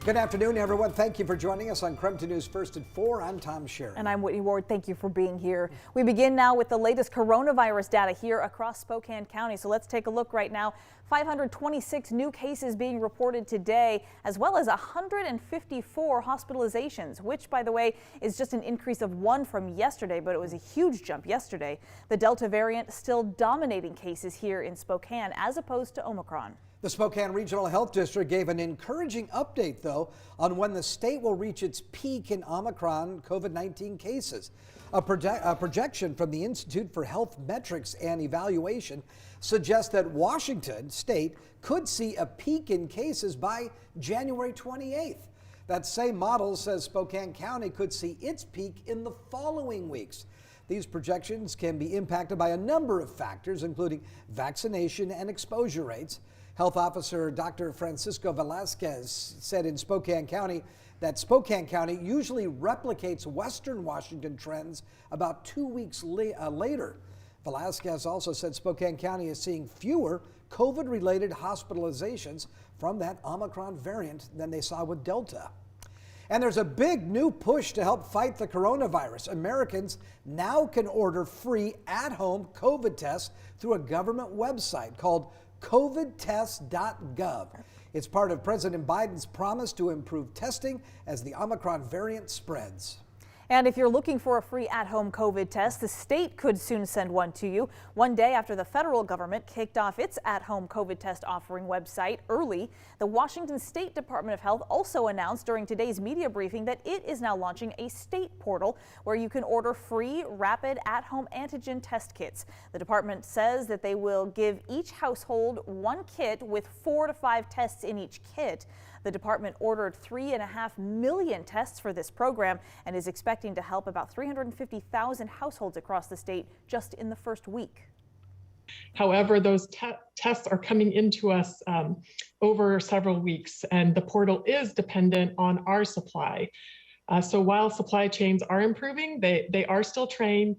Good afternoon, everyone. Thank you for joining us on Crumpton News First at 4. I'm Tom Sherry. And I'm Whitney Ward. Thank you for being here. We begin now with the latest coronavirus data here across Spokane County. So let's take a look right now. 526 new cases being reported today, as well as 154 hospitalizations, which, by the way, is just an increase of 1 from yesterday, but it was a huge jump yesterday. The Delta variant still dominating cases here in Spokane as opposed to Omicron. The Spokane Regional Health District gave an encouraging update, though, on when the state will reach its peak in Omicron COVID-19 cases. A projection from the Institute for Health Metrics and Evaluation suggests that Washington state could see a peak in cases by January 28th. That same model says Spokane County could see its peak in the following weeks. These projections can be impacted by a number of factors, including vaccination and exposure rates. Health Officer Dr. Francisco Velasquez said in Spokane County that Spokane County usually replicates Western Washington trends about 2 weeks later. Velasquez also said Spokane County is seeing fewer COVID-related hospitalizations from that Omicron variant than they saw with Delta. And there's a big new push to help fight the coronavirus. Americans now can order free at-home COVID tests through a government website called covidtest.gov. It's part of President Biden's promise to improve testing as the Omicron variant spreads. And if you're looking for a free at-home COVID test, the state could soon send one to you. One day after the federal government kicked off its at-home COVID test offering website early, the Washington State Department of Health also announced during today's media briefing that it is now launching a state portal where you can order free rapid at-home antigen test kits. The department says that they will give each household one kit with 4 to 5 tests in each kit. The department ordered 3.5 million tests for this program and is expecting to help about 350,000 households across the state just in the first week. However, those tests are coming into us over several weeks, and the portal is dependent on our supply. So while supply chains are improving, they are still strained,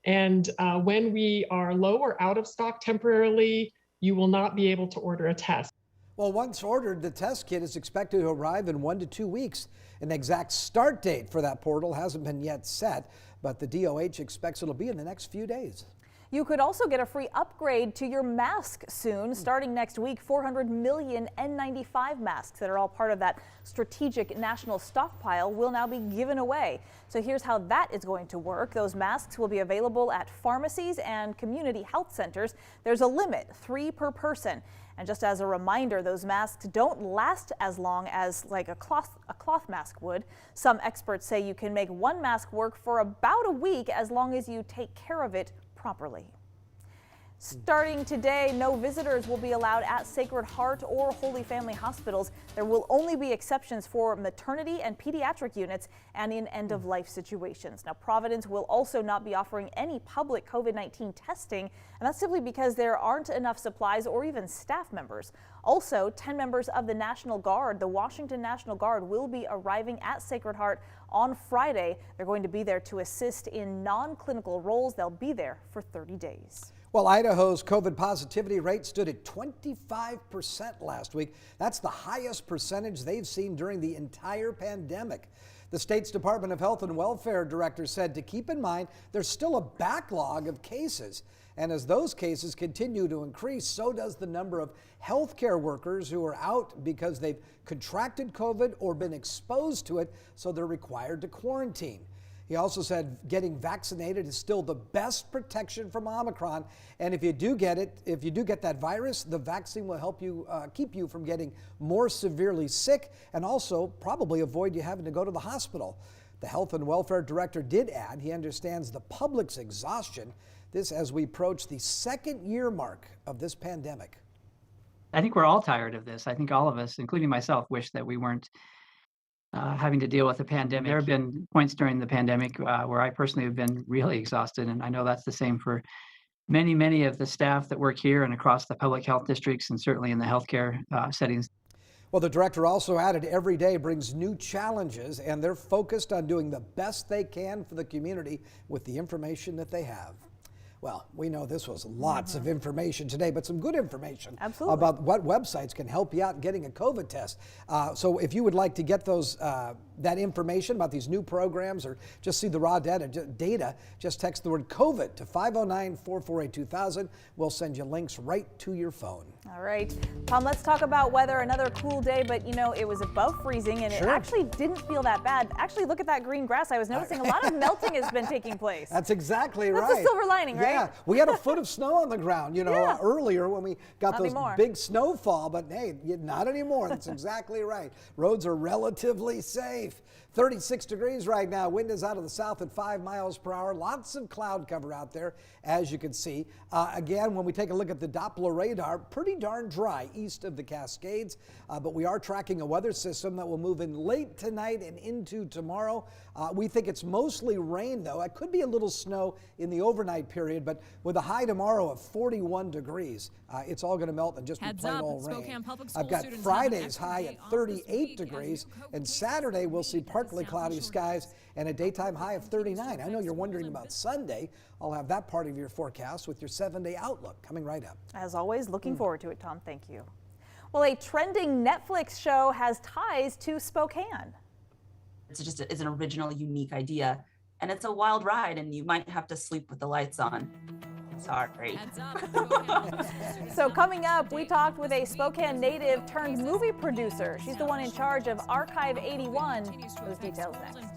and when we are low or out of stock temporarily, you will not be able to order a test. Well, once ordered, the test kit is expected to arrive in 1 to 2 weeks. An exact start date for that portal hasn't been yet set, but the DOH expects it'll be in the next few days. You could also get a free upgrade to your mask soon. Starting next week, 400 million N95 masks that are all part of that strategic national stockpile will now be given away. So here's how that is going to work. Those masks will be available at pharmacies and community health centers. There's a limit, 3 per person. And just as a reminder, those masks don't last as long as like a cloth mask would. Some experts say you can make one mask work for about a week as long as you take care of it properly. Starting today, no visitors will be allowed at Sacred Heart or Holy Family hospitals. There will only be exceptions for maternity and pediatric units and in end-of-life situations. Now, Providence will also not be offering any public COVID-19 testing, and that's simply because there aren't enough supplies or even staff members. Also, 10 members of the National Guard, the Washington National Guard, will be arriving at Sacred Heart on Friday. They're going to be there to assist in non-clinical roles. They'll be there for 30 days. Well, Idaho's COVID positivity rate stood at 25% last week. That's the highest percentage they've seen during the entire pandemic. The state's Department of Health and Welfare director said to keep in mind there's still a backlog of cases. And as those cases continue to increase, so does the number of healthcare workers who are out because they've contracted COVID or been exposed to it, so they're required to quarantine. He also said getting vaccinated is still the best protection from Omicron. And if you do get that virus, the vaccine will help you keep you from getting more severely sick and also probably avoid you having to go to the hospital. The Health and Welfare Director did add he understands the public's exhaustion, this as we approach the 2nd year mark of this pandemic. I think we're all tired of this. I think all of us, including myself, wish that we weren't having to deal with the pandemic. There have been points during the pandemic where I personally have been really exhausted, and I know that's the same for many of the staff that work here and across the public health districts and certainly in the healthcare settings. Well, the director also added every day brings new challenges, and they're focused on doing the best they can for the community with the information that they have. Well, we know this was lots of information today, but some good information Absolutely. about what websites can help you out in getting a COVID test. So if you would like to get those that information about these new programs or just see the raw data, just text the word COVID to 509-448-2000. We'll send you links right to your phone. All right, Tom, let's talk about weather. Another cool day, but you know, it was above freezing and Sure. it actually didn't feel that bad. Actually, look at that green grass. I was noticing a lot of melting has been taking place. That's exactly That's right. a silver lining, right? Yeah, we had a foot of snow on the ground, you know, Yeah. earlier when we got Not those anymore. big snowfall, but hey, not anymore. That's exactly right. Roads are relatively safe. 36 degrees right now. Wind is out of the south at 5 miles per hour. Lots of cloud cover out there, as you can see. Again, when we take a look at the Doppler radar, pretty darn dry east of the Cascades, but we are tracking a weather system that will move in late tonight and into tomorrow. We think it's mostly rain, though. It could be a little snow in the overnight period, but with a high tomorrow of 41 degrees, it's all going to melt and just be Heads plain up, old rain. Spokane Public School I've got students have an Friday's extra high day at off this 38 week as degrees, new COVID and cases Saturday we'll see lead to partly staffing cloudy skies and a daytime high of 39. I know you're wondering about Sunday. I'll have that part of your forecast with your 7-day outlook coming right up. As always, looking forward to it, Tom. Thank you. Well, a trending Netflix show has ties to Spokane. It's an original, unique idea, and it's a wild ride, and you might have to sleep with the lights on. Sorry. Heads up, Spokane Public School students So have coming an up, extra we day talked off with this a week Spokane as native new turned COVID movie cases producer. She's the one in charge of Archive 81. Those details next.